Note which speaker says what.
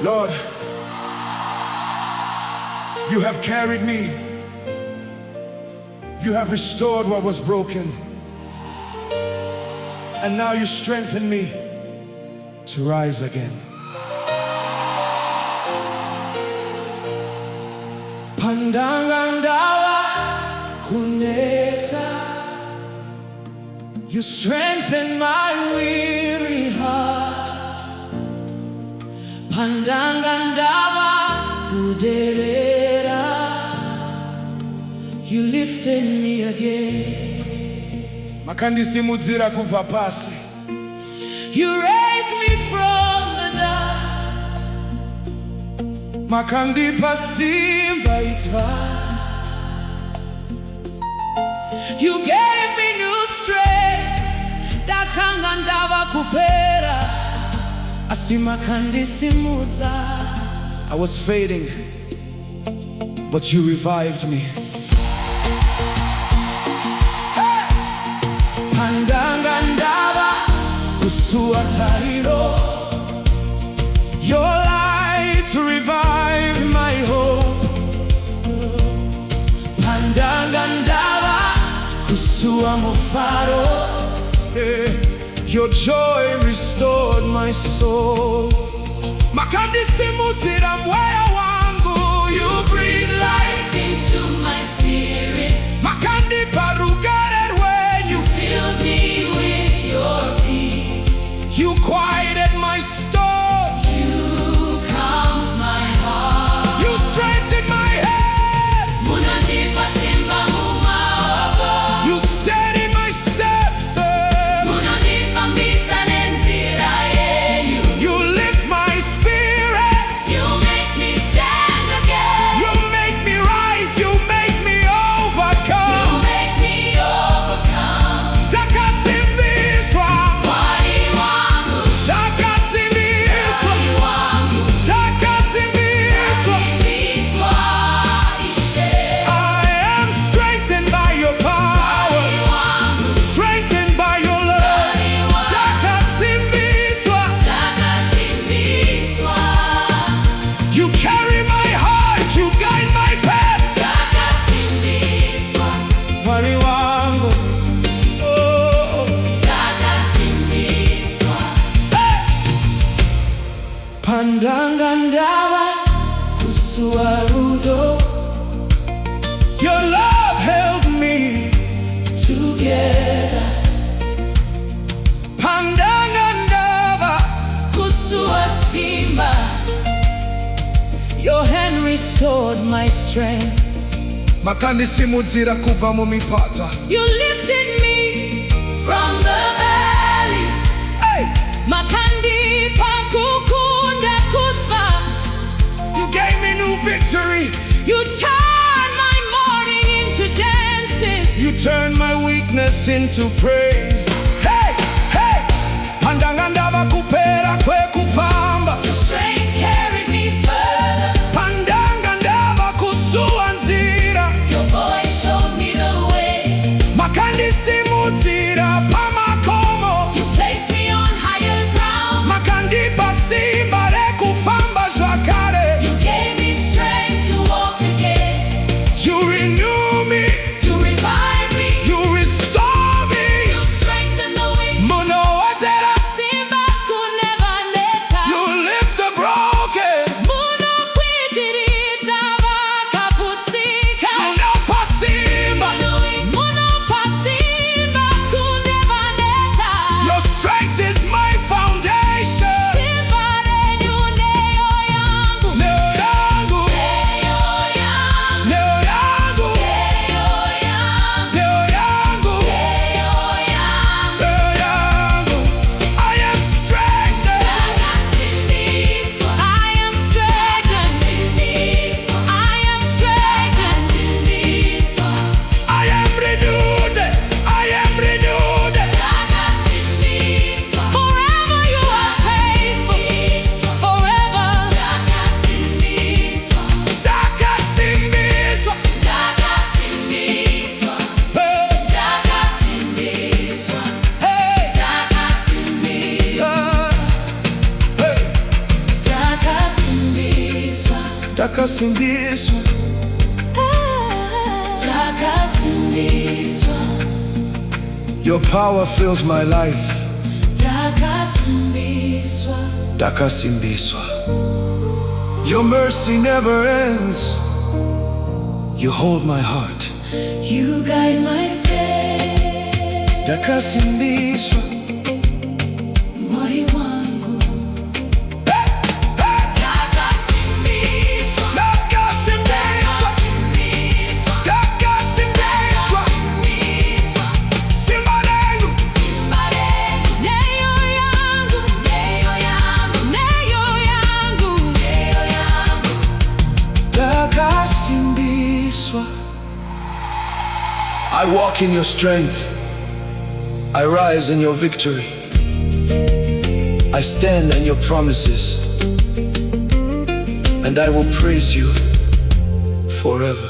Speaker 1: Lord, you have carried me. You have restored what was broken. And now you strengthen me to rise again. Pandangandawa kuneta, you strengthen my weary heart. Pandangandawa kuderera, you lifted me again. Makandisimudzira kubva pasi, you raised me from the dust. Makandipasimbiswa, you gave me new strength. Ndakanga kupera, asi makandisimudza. I was fading, but you revived me. Hey! Pandangandava kusuatariro, your light to revive my hope. Pandangandava kusuamufaro, your joy restored my soul. Makandisimudzira moyo wangu, you breathe life into my spirit. Makandiparugare when you filled me with your peace. You quieted my storm. You calmed my heart. You strengthened my hands. Munandipasimba mumawaba. You steady my steps. Munandifambisa nenzira yenyu. You lift my spirit. You make me stand again. You make me rise. You make me overcome. You make me overcome. Ndakasimbiswa, wali wangu. Ndakasimbiswa, wali wangu. Ndakasimbiswa, ndakasimbiswa ishe. I am strengthened by your power, wali wangu. Strengthened by your love, wali wangu. Ndakasimbiswa, ndakasimbiswa. You carry my heart, you guide my path. Ndakasimbiswa, wali wangu. Oh, ndakasimbiswa. Hey! Pandangandava kusuarudo, your love held me together. Pandangandava kusuasimba, your hand restored my strength. Makandisimudzira kubva mumipata. You lifted me from the valleys. Hey! Makandipa kukunda kutsva. You gave me new victory. You turned my mourning into dancing. You turned my weakness into praise. Hey! Hey! Pandangandava kupera kwekufamba. Your strength carried me further. Pandangandava kusuanzira. Your voice showed me the way. Makandisimudzira pamakomo. You placed me on higher ground. Makandipasimba rekufamba zvakare. You gave me strength to walk again. You renew me. You revive me. You restore me. You strengthen Ndakasimbiswa.
Speaker 2: Ndakasimbiswa.
Speaker 1: Your power fills my life.
Speaker 2: Ndakasimbiswa.
Speaker 1: Ndakasimbiswa. Your mercy never ends. You hold my heart.
Speaker 2: You guide my steps.
Speaker 1: Ndakasimbiswa.
Speaker 2: Moyo wangu.
Speaker 1: Ndakasimbiswa. Ndakasimbiswa. Simba lengu.
Speaker 2: Neyo yangu.
Speaker 1: Ndakasimbiswa. I walk in your strength. I rise in your victory. I stand in your promises. And I will praise you forever.